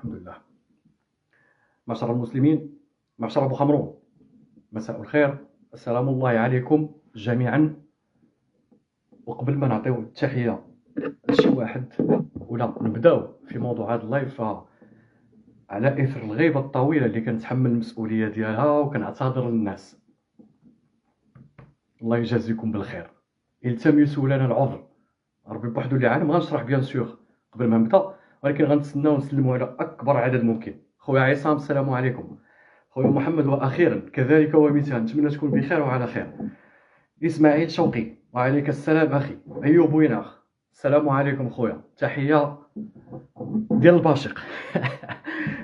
الحمد لله. معشر المسلمين، معشر أبو خمرون، مساء الخير، السلام الله عليكم جميعا. وقبل ما نعطيو التحية لشي واحد ولا نبداو في موضوع هذا اللايف، على إثر الغيبة الطويلة اللي كنتحمل المسؤولية ديالها وكنعتذر للناس، الله يجازيكم بالخير. التمسوا لنا العذر، ربي بوحدو اللي عالم. غنشرح بيان سور قبل ما نبدا، ولكن غنتسناو نسلموا على اكبر عدد ممكن. خويا عصام السلام عليكم. خويا محمد واخيرا كذلك ومثال، نتمنى تكون بخير وعلى خير. اسماعيل شوقي وعليك السلام اخي. ايوب ويناخ السلام عليكم خويا، تحيه ديال الباشق.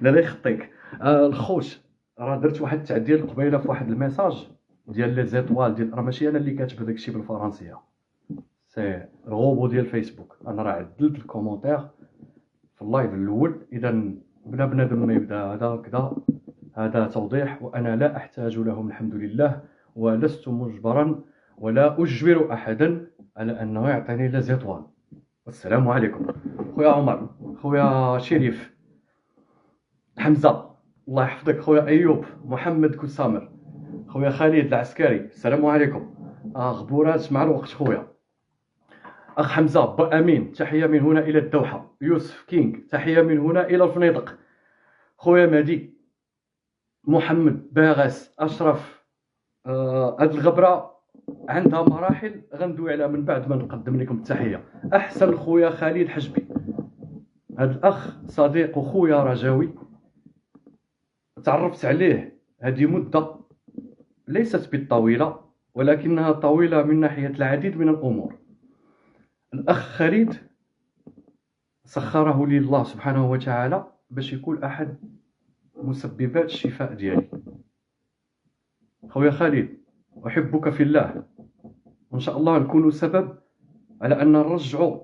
لا يخطيك الخوت. راه درت واحد التعديل قبيله في واحد الميساج ديال لي زيطوال ديال، راه ماشي انا اللي كاتب داكشي بالفرنسيه، سي الروبو ديال فيسبوك. انا راه عدلت الكومونتير في اللايف الاول. اذا بلا بنادم ما يبدا هذا كذا، هذا توضيح وانا لا احتاج لهم الحمد لله، ولست مجبرا ولا اجبر احدا على انه يعطيني لا زيطوال. والسلام عليكم. خويا عمر، خويا شريف، حمزه الله يحفظك، خويا ايوب، محمد كسامر، خويا خالد العسكري السلام عليكم. غبورات مع الوقت خويا. اخ حمزه با امين، تحيه من هنا الى الدوحه. يوسف كينغ، تحيه من هنا الى الفنيدق. خويا مهدي، محمد باغس، اشرف. هاد الغبره عندها مراحل غندوي عليها من بعد ما نقدم لكم التحيه. احسن خويا خالد حجبي، هاد الاخ صديق وخويا رجاوي، تعرفت عليه هذه مده ليست بالطويله، ولكنها طويله من ناحيه العديد من الامور. الاخ خالد سخره لي الله سبحانه وتعالى باش يكون احد مسببات الشفاء ديالي. خويا خالد احبك في الله، وان شاء الله نكون سبب على ان نرجع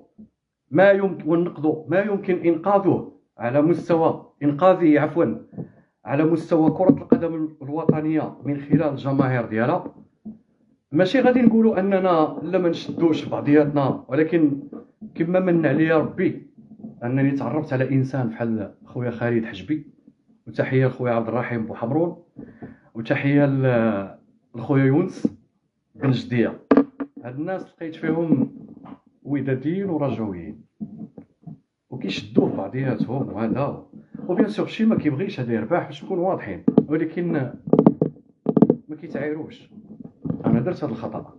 ما يمكن وننقذ ما يمكن انقاذه على مستوى انقاذه على مستوى كرة القدم الوطنية من خلال الجماهير ديالها. ماشي غادي نقولوا اننا لا ما نشدوش بعضياتنا، ولكن كما من عليا ربي انني تعرفت على انسان بحال خويا خالد حجبي. وتحيه لخويا عبد الرحيم بوحمرون، وتحيه لخويا يونس بن جديه. هاد الناس لقيت فيهم وداديين ورجويين وكيشدوا في بعضياتهم وهذا. وبيان سور شي ما كيبغيش هذا يربح باش نكون واضحين، ولكن ما كيتعايروش. انا درت هذا الخطا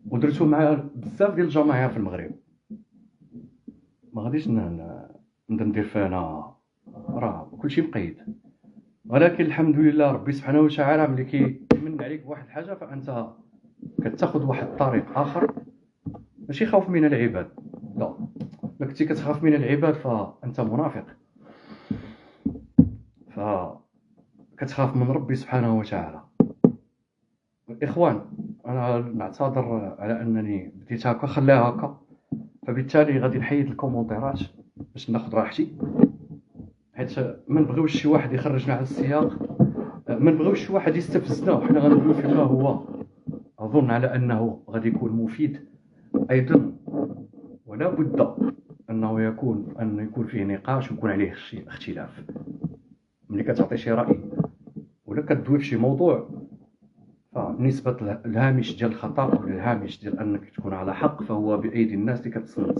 ودرتو مع بزاف ديال الجماهير في المغرب، ما غاديش ندير فيها انا، راه كلشي مقيد. ولكن الحمد لله ربي سبحانه وتعالى ملي كيمن عليك بواحد الحاجه فانت كتاخذ واحد الطريق اخر. ماشي خوف من العباد، لا، الا كنتي كتخاف من العباد فانت منافق، فكتخاف من ربي سبحانه وتعالى. الاخوان انا نعتذر على انني بديت هكا، خليها هكا، فبالتالي غادي نحيد الكومونتيرات باش ناخذ راحتي، حيت ما نبغيوش شي واحد يخرجنا على السياق، ما نبغيوش شي واحد يستفزنا وحنا غنقولوا فيما هو اظن على انه غادي يكون مفيد ايضا. ولا بد انه يكون فيه نقاش ويكون عليه شي اختلاف. ملي كتعطي شي راي ولا كتدوي في شي موضوع، فنسبه الهامش ديال الخطا او الهامش ديال انك تكون على حق فهو بايدي الناس اللي كتصنت،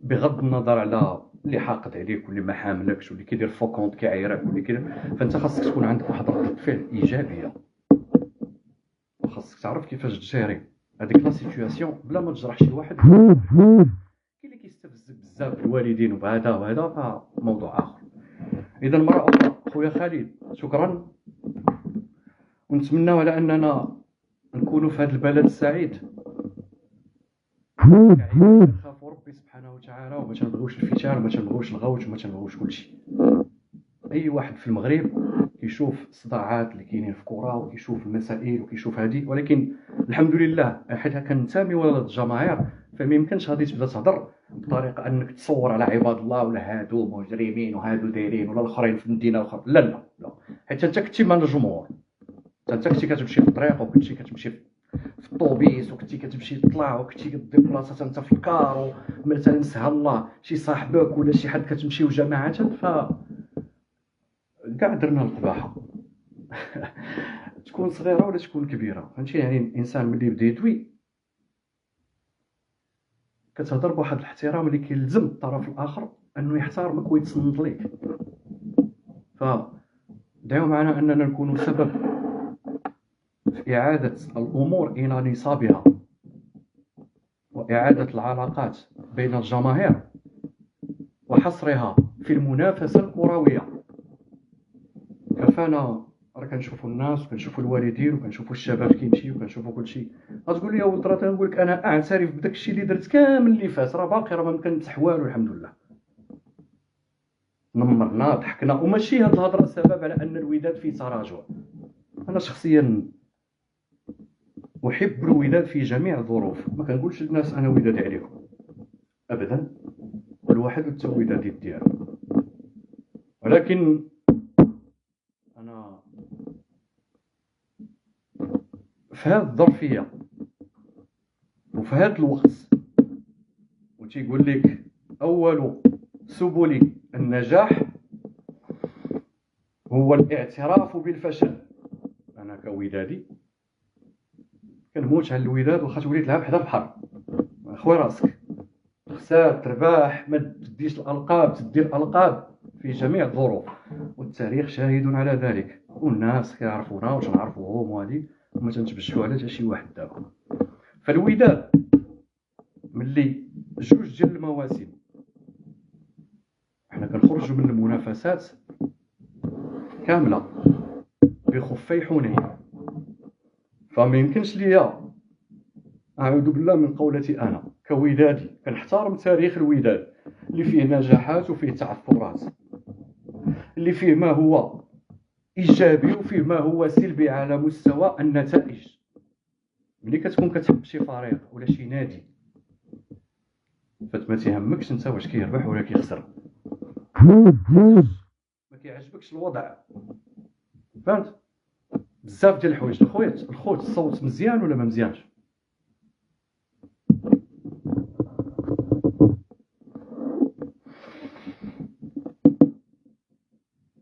بغض النظر على اللي حاقد عليك واللي ما حاملكش واللي كيدير فوكونت كيعايرك واللي كيدير. فانت خاصك تكون عندك واحد ردة فعل ايجابيه، وخاصك تعرف كيفاش تجيري هذيك لا سيتوياسيون بلا ما تجرح شي واحد. كاين اللي كيستفزك بزاف الوالدين وبهذا وهذا، فموضوع اخر. اذا مره اخرى خويا خالد شكرا، ونتمناو على اننا نكونوا في هذا البلد السعيد نخافوا ربي سبحانه وتعالى وما تنبغيوش الفتن وما تنبغيوش الغوت وما تنبغيوش كلشي. اي واحد في المغرب كيشوف الصداعات اللي كاينين في الكره وكيشوف المسائل وكيشوف هذه، ولكن الحمد لله حيت كننتمي ولا الجماهير فما يمكنش غادي تبدا تهضر بطريقه انك تصور على عباد الله ولا هادو مجرمين وهادو دايرين ولا الاخرين في المدينه الاخرى. لا حيت انت كنتي من الجمهور، انت كنتي كتمشي في الطريق وكنتي كتمشي في الطوبيس وكنتي كتمشي تطلع وكنتي كدير بلاصه انت في الكار، ومثلا سهل الله شي صاحبك ولا شي حد كتمشيو جماعه، ف كاع درنا القباحه تكون صغيره ولا تكون كبيره، فهمتي؟ يعني الانسان ملي بدا يدوي كتهضر بواحد الاحترام اللي كيلزم الطرف الاخر انه يحترمك ويتصنت ليك. فدعوا معنا اننا نكون سبب في اعاده الامور الى نصابها، واعاده العلاقات بين الجماهير، وحصرها في المنافسه الكرويه. كفانا راه كنشوفوا الناس وكنشوفوا الوالدين وكنشوفوا الشباب كيمشيو وكنشوفوا كلشي. غتقول لي يا ولد راه تنقول لك انا اعترف بداك الشيء اللي درت كامل اللي فات، راه باقي راه ما كنمسح والو الحمد لله. نمرنا ضحكنا، وماشي هاد الهضره سبب على ان الوداد فيه تراجع. انا شخصيا احب الوداد في جميع الظروف، ما كنقولش للناس انا ودادي عليكم ابدا، كل واحد والتودادي ديالو. ولكن انا في هذه الظرفيه وفي هذا الوقت وتيقول لك اول سبل النجاح هو الاعتراف بالفشل، انا كودادي كنموت على الوداد واخا تولي تلعب حدا البحر، اخوي راسك خسار ترباح ما تديش الالقاب، تدي الالقاب في جميع الظروف، والتاريخ شاهد على ذلك، والناس كيعرفونا واش نعرفوهم وهادي، وما تنتبجحوا على حتى شي واحد دابا. فالوداد ملي جوج ديال المواسم حنا كنخرجوا من المنافسات كامله بخفي حنين، فما يمكنش ليا اعوذ بالله من قولتي انا كودادي كنحترم تاريخ الوداد اللي فيه نجاحات وفيه تعثرات، اللي فيه ما هو ايجابي وفيه ما هو سلبي على مستوى النتائج. ملي كتكون كتحب شي فريق ولا شي نادي فما تيهمكش انت واش كيربح ولا كيخسر، ما كيعجبكش الوضع، فهمت؟ بزاف ديال الحوايج. الخوت الصوت مزيان ولا ما مزيانش؟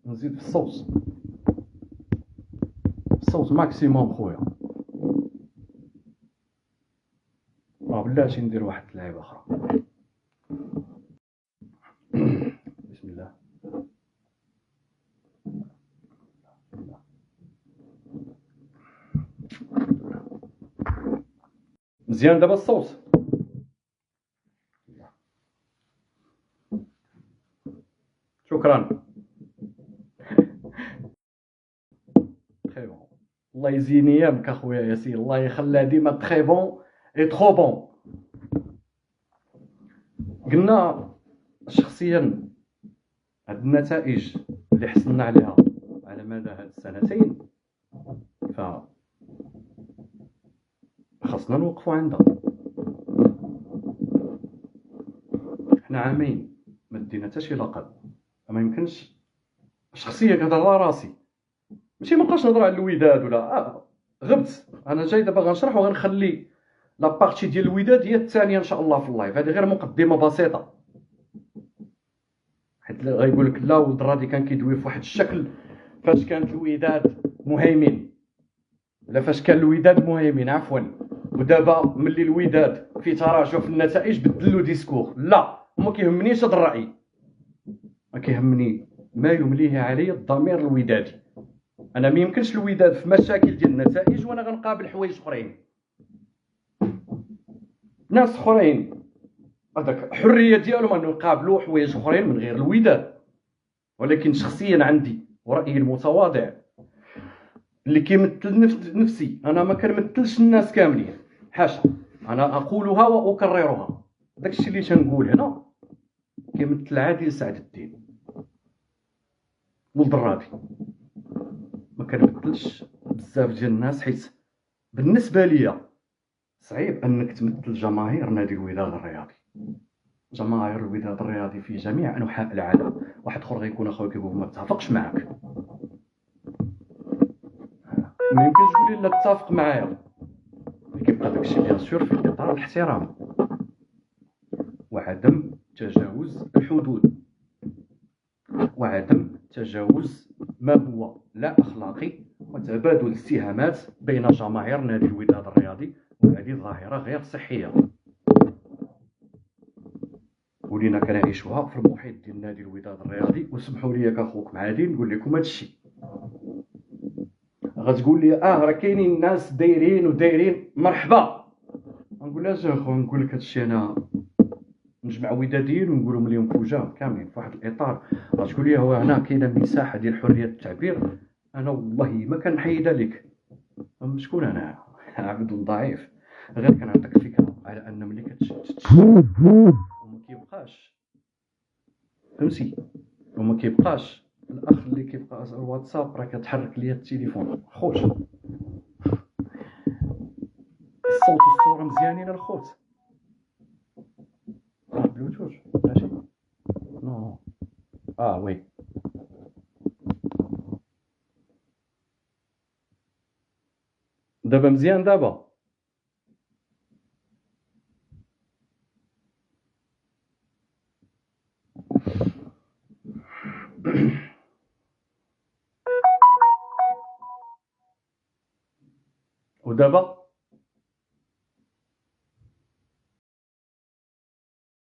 نزيد في الصوت ماكسيموم خويا. بلاتي ندير واحد اللعيبه اخرى. بسم الله. مزيان دابا الصوت؟ شكرا. تري بون، الله يزين ايامك اخويا ياسين، الله يخليها ديما تري بون اي ترو بون. قلنا شخصيا هاد النتائج اللي حصلنا عليها على مدى هاد السنتين ف خاصنا نوقفوا عندها. حنا عامين ما دينا حتى شي لقب، ما يمكنش شخصيا كنهضر على راسي، ماشي مابقاش نهضر على الوداد ولا غبت. انا جاي دابا غنشرح وغنخلي لا بارتي ديال الوداد هي الثانيه ان شاء الله في اللايف، هذه غير مقدمه بسيطه، حيت غايقول لك لا ولد الرادي كان كيدوي في واحد الشكل فاش كانت الوداد مهيمن، ولا فاش كان الوداد مهيمن عفوا، ودابا ملي الوداد في تراجع في النتائج بدلوا ديسكور. لا، وما كيهمنيش هذا الراي، ما كيهمني ما يمليه علي الضمير الودادي. انا ما يمكنش الوداد في مشاكل ديال النتائج وانا غنقابل حوايج اخرين، ناس اخرين هذاك حريه ديالهم انه يقابلوا حوايج اخرين من غير الوداد. ولكن شخصيا عندي ورايي المتواضع اللي كيمثل نفسي، انا ما كنمثلش الناس كاملين، حاشا، انا اقولها واكررها. داكشي اللي تنقول هنا كيمثل عادل سعد الدين ولد الرادي، ما كنمثلش بزاف ديال الناس، حيت بالنسبه ليا صعيب انك تمثل جماهير نادي الوداد الرياضي، جماهير الوداد الرياضي في جميع انحاء العالم. واحد اخر غيكون اخويا كيقول ما اتفقش معاك، ما يمكنش تقول لي لا تتفق معايا، كيبقى داكشي بيان سور في اطار الاحترام وعدم تجاوز الحدود وعدم تجاوز ما هو لا اخلاقي وتبادل الاتهامات بين جماهير نادي الوداد الرياضي، وهذه ظاهره غير صحيه ولينا كنعيشوها في المحيط ديال نادي الوداد الرياضي. وسمحوا لي كاخوك معادي نقول لكم هذا الشيء. غتقول لي راه كاينين الناس دايرين مرحبا، نقول لها اخو نقول لك هذا الشيء انا نجمع وداديين ونقولهم لهم في وجههم كاملين في واحد الاطار. غتقول لي هو هنا كاينه مساحه ديال حريه التعبير، انا والله ما كنحيدها لك. شكون انا؟ عبد ضعيف، غير كنعطيك فكره على ان ملي وما كيبقاش فهمتي وما كيبقاش الاخ اللي كيبقى الواتساب راه كتحرك ليا التليفون خوت، الصوت والصوره مزيانين الخوت. بلوتوث ماشي نو وي دابا مزيان دابا. ودابا